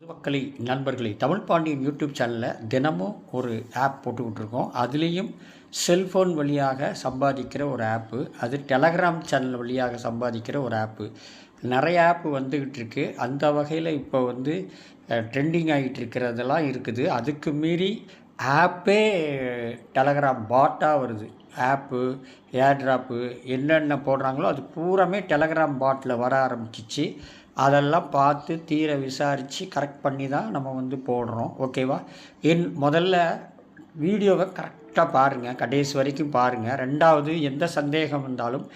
மக்களை நண்பர்களை தமிழ் பாண்டியன் யூடியூப் சேனலில் தினமும் ஒரு ஆப் போட்டுக்கிட்டுருக்கோம். அதுலேயும் செல்ஃபோன் வழியாக சம்பாதிக்கிற ஒரு ஆப்பு, அது டெலகிராம் சேனல் வழியாக சம்பாதிக்கிற ஒரு ஆப்பு. நிறைய ஆப்பு வந்துக்கிட்டு இருக்குது. அந்த வகையில் இப்போ ட்ரெண்டிங் ஆகிட்டு இருக்கிறதெல்லாம் இருக்குது. அதுக்கு மீறி ஆப்பே டெலகிராம் பாட்டாக வருது. ஆப்பு ஏர்ட்ராப்பு என்னென்ன போடுறாங்களோ அது பூராமே டெலகிராம் பாட்டில் வர ஆரம்பிச்சிச்சு. அதெல்லாம் பார்த்து தீர விசாரித்து கரெக்ட் பண்ணி தான் நம்ம போடுறோம். ஓகேவா? முதல்ல வீடியோவை கரெக்டாக பாருங்கள், கடைசி வரைக்கும் பாருங்கள். ரெண்டாவது, எந்த சந்தேகம் இருந்தாலும்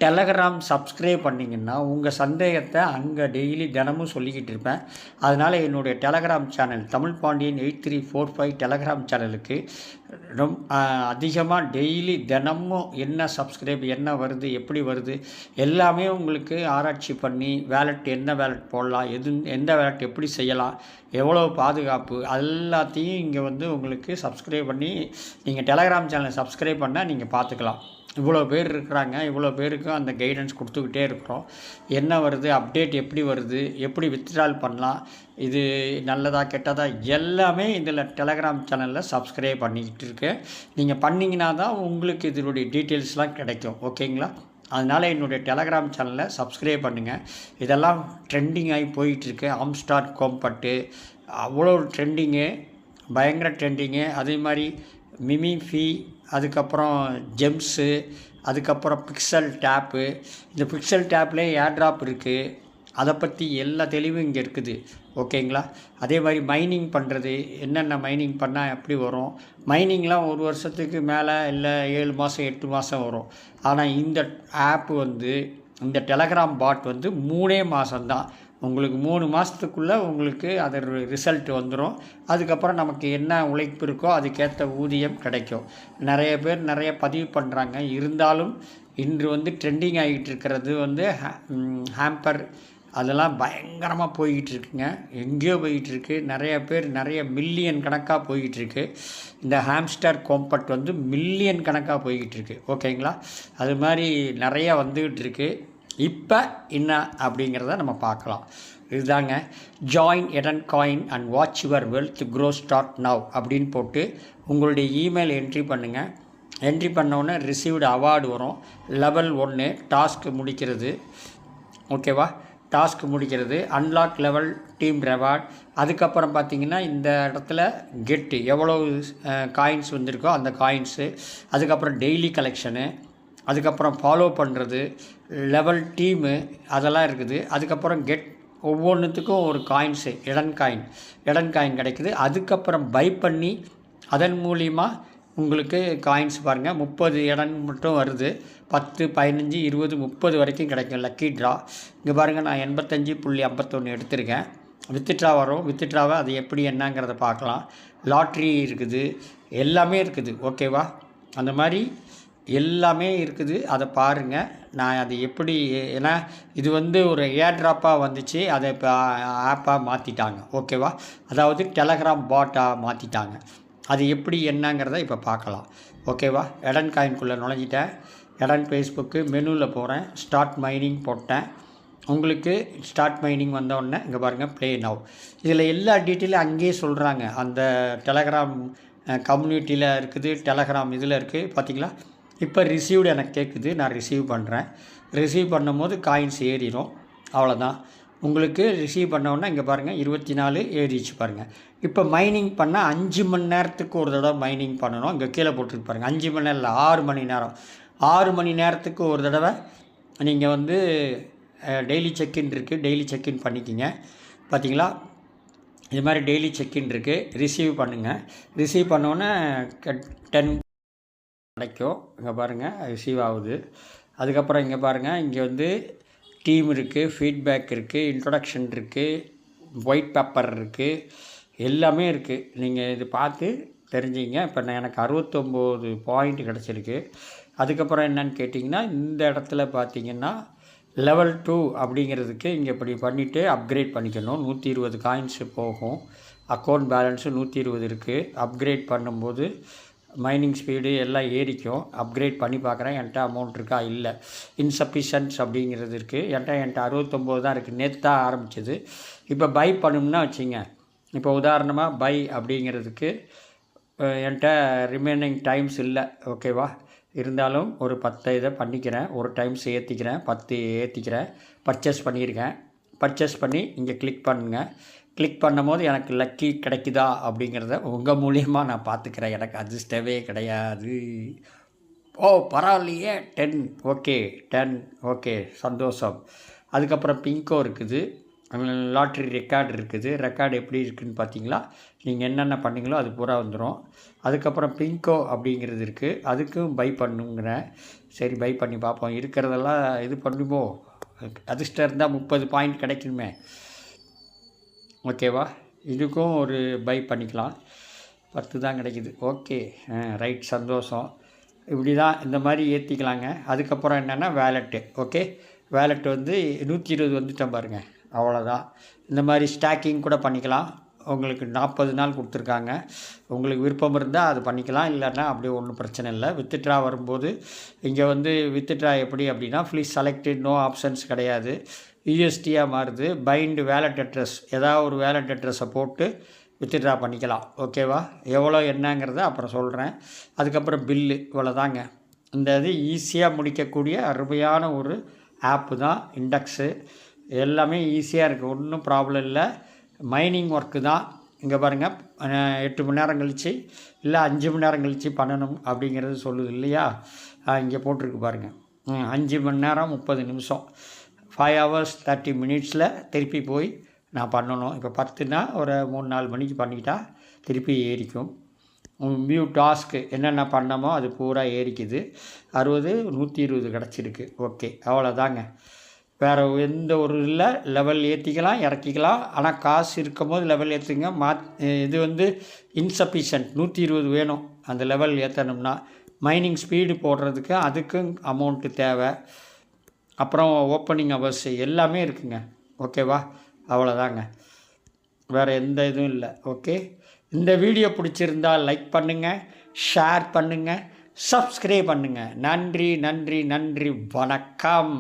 டெலகிராம் சப்ஸ்கிரைப் பண்ணிங்கன்னா உங்கள் சந்தேகத்தை அங்கே டெய்லி தினமும் சொல்லிக்கிட்டு இருப்பேன். அதனால் என்னுடைய Telegram channel Tamil Pandian 8345 Telegram சேனலுக்கு அதிகமாக டெய்லி தினமும் என்ன சப்ஸ்கிரைப், என்ன வருது, எப்படி வருது, எல்லாமே உங்களுக்கு ஆராய்ச்சி பண்ணி எந்த வேலட் போடலாம், எந்த வேலட் எப்படி செய்யலாம், எவ்வளோ பாதுகாப்பு, எல்லாத்தையும் இங்கே உங்களுக்கு சப்ஸ்கிரைப் பண்ணி நீங்கள் டெலகிராம் சேனலை சப்ஸ்கிரைப் பண்ணால் நீங்கள் பார்த்துக்கலாம். இவ்வளோ பேர் இருக்கிறாங்க, இவ்வளோ பேருக்கும் அந்த கைடன்ஸ் கொடுத்துக்கிட்டே இருக்கிறோம். என்ன வருது, அப்டேட் எப்படி வருது, எப்படி வித்ட்ரால் பண்ணலாம், இது நல்லதா கெட்டதா, எல்லாமே இதில் டெலகிராம் சேனலில் சப்ஸ்கிரைப் பண்ணிக்கிட்டு இருக்கேன். நீங்கள் பண்ணிங்கன்னா தான் உங்களுக்கு இதனுடைய டீட்டெயில்ஸ்லாம் கிடைக்கும். ஓகேங்களா? அதனால் என்னுடைய டெலகிராம் சேனலில் சப்ஸ்கிரைப் பண்ணுங்கள். இதெல்லாம் ட்ரெண்டிங் ஆகி போயிட்டுருக்கு. ஆம்ஸ்டார் கோம்பட்டு அவ்வளோ ட்ரெண்டிங்கு, பயங்கர ட்ரெண்டிங்கு. அதே மாதிரி மிமிஃபி, அதுக்கப்புறம் ஜெம்ஸு, அதுக்கப்புறம் பிக்சல் டேப்பு. இந்த பிக்சல் டேப்லேயே ஏர்ட்ராப் இருக்குது. அதை பற்றி எல்லா தெளிவும் இங்கே இருக்குது. ஓகேங்களா? அதே மாதிரி மைனிங் பண்ணுறது, என்னென்ன மைனிங் பண்ணால் எப்படி வரும். மைனிங்லாம் ஒரு வருஷத்துக்கு மேலே இல்லை 7 மாதம் 8 மாதம் வரும். ஆனால் இந்த ஆப்பு இந்த டெலகிராம் பாட் 3 மாதம்தான். உங்களுக்கு 3 மாதத்துக்குள்ளே உங்களுக்கு அது ரிசல்ட் வந்துடும். அதுக்கப்புறம் நமக்கு என்ன உழைப்பு இருக்கோ அதுக்கேற்ற ஊதியம் கிடைக்கும். நிறைய பேர் நிறைய பதிவு பண்ணுறாங்க. இருந்தாலும் இன்று ட்ரெண்டிங் ஆகிட்டு இருக்கிறது ஹேம்பர், அதெல்லாம் பயங்கரமாக போய்கிட்டுருக்குங்க. எங்கேயோ போய்கிட்டுருக்கு. நிறைய பேர் நிறைய மில்லியன் கணக்காக போய்கிட்டுருக்கு. இந்த ஹாம்ஸ்டர் கோம்பட் மில்லியன் கணக்காக போய்கிட்டுருக்கு. ஓகேங்களா? அது மாதிரி நிறையா வந்துக்கிட்டு இருக்குது. இப்போ என்ன அப்படிங்கிறத நம்ம பார்க்கலாம். இதுதாங்க, join Eden coin and watch your wealth grow start now அப்படின்னு போட்டு உங்களுடைய இமெயில் என்ட்ரி பண்ணுங்கள். என்ட்ரி பண்ணோன்னே ரிசீவ்டு அவார்டு வரும். லெவல் 1 டாஸ்க் முடிக்கிறது. ஓகேவா? டாஸ்க் முடிக்கிறது. Unlock level team reward. அதுக்கப்புறம் பார்த்திங்கன்னா இந்த இடத்துல கெட்டு எவ்வளோ காயின்ஸ் வந்திருக்கோ அந்த காயின்ஸு. அதுக்கப்புறம் டெய்லி கலெக்ஷனு, அதுக்கப்புறம் ஃபாலோ பண்ணுறது, லெவல் டீமு, அதெல்லாம் இருக்குது. அதுக்கப்புறம் கெட் ஒவ்வொன்றுத்துக்கும் ஒரு காயின்ஸு, எடன் காயின் கிடைக்குது. அதுக்கப்புறம் பை பண்ணி அதன் மூலிமா உங்களுக்கு காயின்ஸ் பாருங்கள் 30 எடன் மட்டும் வருது. 10, 15, 20, 30 வரைக்கும் கிடைக்கும். லக்கி ட்ரா இங்கே பாருங்கள், நான் 85.51 எடுத்திருக்கேன். வித்ட்ரா வரும். வித்ட்ராவை அது எப்படி என்னங்கிறத பார்க்கலாம். லாட்ரி இருக்குது, எல்லாமே இருக்குது. ஓகேவா? அந்த மாதிரி எல்லாமே இருக்குது. அதை பாருங்கள். நான் அது எப்படி, ஏன்னா இது ஒரு ஏர்ட்ராப்பாக வந்துச்சு, அதை இப்போ ஆப்பாக மாற்றிட்டாங்க. ஓகேவா? அதாவது டெலகிராம் பாட்டாக மாற்றிட்டாங்க. அது எப்படி என்னங்கிறத இப்போ பார்க்கலாம். ஓகேவா? எடன் காயின்குள்ளே நுழைஞ்சிட்டேன். எடன் ஃபேஸ்புக்கு மெனுவில் போகிறேன். ஸ்டார்ட் மைனிங் போட்டேன். உங்களுக்கு ஸ்டார்ட் மைனிங் வந்தோடனே இங்கே பாருங்கள், ப்ளே நவ். இதில் எல்லா டீட்டெயிலும் அங்கேயே சொல்கிறாங்க. அந்த டெலகிராம் கம்யூனிட்டியில் இருக்குது, டெலகிராம் இதில் இருக்குது. பார்த்திங்களா? இப்போ ரிசீவ்டு எனக்கு கேட்குது. நான் ரிசீவ் பண்ணுறேன். ரிசீவ் பண்ணும்போது காயின்ஸ் ஏறிடும். அவ்வளோதான். உங்களுக்கு ரிசீவ் பண்ணோன்னா இங்கே பாருங்கள் 24 ஏறிச்சு பாருங்கள். இப்போ மைனிங் பண்ணால் 5 மணி நேரத்துக்கு ஒரு தடவை மைனிங் பண்ணணும். இங்கே கீழே போட்டுருக்கு பாருங்கள். 5 மணி நேரம் இல்லை, 6 மணி நேரம். 6 மணி நேரத்துக்கு ஒரு தடவை நீங்கள் டெய்லி செக்இன் இருக்குது. டெய்லி செக்இன் பண்ணிக்கிங்க. பார்த்தீங்களா? இது மாதிரி டெய்லி செக்இன் இருக்குது. ரிசீவ் பண்ணுங்கள். ரிசீவ் பண்ணோன்னே 10 கிடைக்கும். இங்கே பாருங்கள், ரிசீவ் ஆகுது. அதுக்கப்புறம் இங்கே பாருங்கள், இங்கே டீம் இருக்குது, ஃபீட்பேக் இருக்குது, இன்ட்ரொடக்ஷன் இருக்குது, ஒயிட் பேப்பர் இருக்குது, எல்லாமே இருக்குது. நீங்கள் இது பார்த்து தெரிஞ்சிங்க. இப்போ எனக்கு 69 பாயிண்ட் கிடச்சிருக்கு. அதுக்கப்புறம் என்னன்னு கேட்டிங்கன்னா, இந்த இடத்துல பார்த்திங்கன்னா லெவல் 2 அப்படிங்கிறதுக்கு இங்கே இப்படி பண்ணிவிட்டு அப்கிரேட் பண்ணிக்கணும். 120 காயின்ஸு போகும். அக்கௌண்ட் பேலன்ஸு 120 இருக்குது. அப்கிரேட் பண்ணும்போது மைனிங் ஸ்பீடு எல்லாம் ஏறிக்கும். அப்கிரேட் பண்ணி பார்க்குறேன். என்கிட்ட அமௌண்ட் இருக்கா, இல்லை, இன்சஃபிஷியன்ஸ் அப்படிங்கிறது இருக்குது. என்கிட்ட 69 தான் இருக்குது. நேற்று தான் ஆரம்பிச்சது. இப்போ பை பண்ணணும்னா வச்சுங்க, இப்போ உதாரணமாக பை அப்படிங்கிறதுக்கு என்கிட்ட ரிமைனிங் டைம்ஸ் இல்லை, ஓகேவா? இருந்தாலும் ஒரு 10 இதை பண்ணிக்கிறேன், ஒரு டைம்ஸ் ஏற்றிக்கிறேன், 10 ஏற்றிக்கிறேன், பர்ச்சேஸ் பண்ணியிருக்கேன். பர்ச்சேஸ் பண்ணி இங்கே கிளிக் பண்ணுங்கள். கிளிக் பண்ணும்போது எனக்கு லக்கி கிடைக்குதா அப்படிங்கிறத உங்கள் மூலியமாக நான் பார்த்துக்கிறேன். எனக்கு அதிர்ஷ்டமே கிடையாது. ஓ பரவாயில்லையே, 10 ஓகே, 10 ஓகே, சந்தோஷம். அதுக்கப்புறம் பிங்கோ இருக்குது, லாட்ரி ரெக்கார்டு இருக்குது. ரெக்கார்டு எப்படி இருக்குதுன்னு பார்த்தீங்களா? நீங்கள் என்னென்ன பண்ணீங்களோ அது பூரா வந்துடும். அதுக்கப்புறம் பிங்கோ அப்படிங்கிறது இருக்குது, அதுக்கும் பை பண்ணுங்கிறேன். சரி, பை பண்ணி பார்ப்போம். இருக்கிறதெல்லாம் இது பண்ணுவோம். அதிர்ஷ்டம் இருந்தால் 30 பாயிண்ட் கிடைக்குமே, ஓகேவா? இதுக்கும் ஒரு பை பண்ணிக்கலாம். 10 தான் கிடைக்குது. ஓகே, ரைட், சந்தோஷம். இப்படி தான் இந்த மாதிரி ஏற்றிக்கலாங்க. அதுக்கப்புறம் என்னென்னா வேலெட்டு. ஓகே, வேலெட் வந்து 120 வந்துட்டேன் பாருங்கள், அவ்வளோதான். இந்த மாதிரி ஸ்டாக்கிங் கூட பண்ணிக்கலாம். உங்களுக்கு 40 நாள் கொடுத்துருக்காங்க. உங்களுக்கு விருப்பம் இருந்தால் அது பண்ணிக்கலாம், இல்லைன்னா அப்படியே ஒன்றும் பிரச்சனை இல்லை. வித்ட்ரா வரும்போது இங்கே வந்து வித்ட்ரா எப்படி அப்படின்னா, ப்ளீஸ் செலக்டட், நோ ஆப்ஷன்ஸ் கிடையாது, யூஎஸ்டியாக மாறுது. பைண்டு வேலட் அட்ரஸ், ஏதாவது ஒரு வேலட் அட்ரஸை போட்டு வித்ட்ரா பண்ணிக்கலாம், ஓகேவா? எவ்வளோ என்னங்கிறத அப்புறம் சொல்கிறேன். அதுக்கப்புறம் பில்லு, இவ்வளோதாங்க. இந்த இது ஈஸியாக முடிக்கக்கூடிய அருமையான ஒரு ஆப்பு தான் இண்டெக்ஸு. எல்லாமே ஈஸியாக இருக்குது, ஒன்றும் ப்ராப்ளம் இல்லை. மைனிங் ஒர்க்கு தான். இங்கே பாருங்கள், 8 மணி நேரம் கழித்து இல்லை 5 மணி நேரம் கழித்து பண்ணணும் அப்படிங்கிறது சொல்லுது இல்லையா? இங்கே போட்டிருக்கு பாருங்கள், 5 மணி நேரம் 30 நிமிஷம், 5 hours 30 minutes திருப்பி போய் நான் பண்ணணும். இப்போ 10னா ஒரு 3-4 மணிக்கு பண்ணிக்கிட்டா திருப்பி ஏறிக்கும். வியூ டாஸ்க்கு என்னென்ன பண்ணமோ அது பூரா ஏறிக்குது. 60 120 கிடச்சிருக்கு. ஓகே, அவ்வளோதாங்க. வேறு எந்த ஒரு இல்லை. லெவல் ஏற்றிக்கலாம், இறக்கிக்கலாம். ஆனால் காசு இருக்கும் போது லெவல் ஏற்றுங்க. இது வந்து இன்சஃபிஷியன்ட், 120 வேணும் அந்த லெவல் ஏற்றணும்னா. மைனிங் ஸ்பீடு போடுறதுக்கு அதுக்கும் அமௌண்ட்டு தேவை. அப்புறம் ஓப்பனிங் ஹவர்ஸ் எல்லாமே இருக்குங்க, ஓகேவா? அவ்வளோதாங்க, வேறு எந்த இதுவும் இல்லை. ஓகே, இந்த வீடியோ பிடிச்சிருந்தால் லைக் பண்ணுங்கள், ஷேர் பண்ணுங்கள், சப்ஸ்கிரைப் பண்ணுங்கள். நன்றி நன்றி நன்றி, வணக்கம்.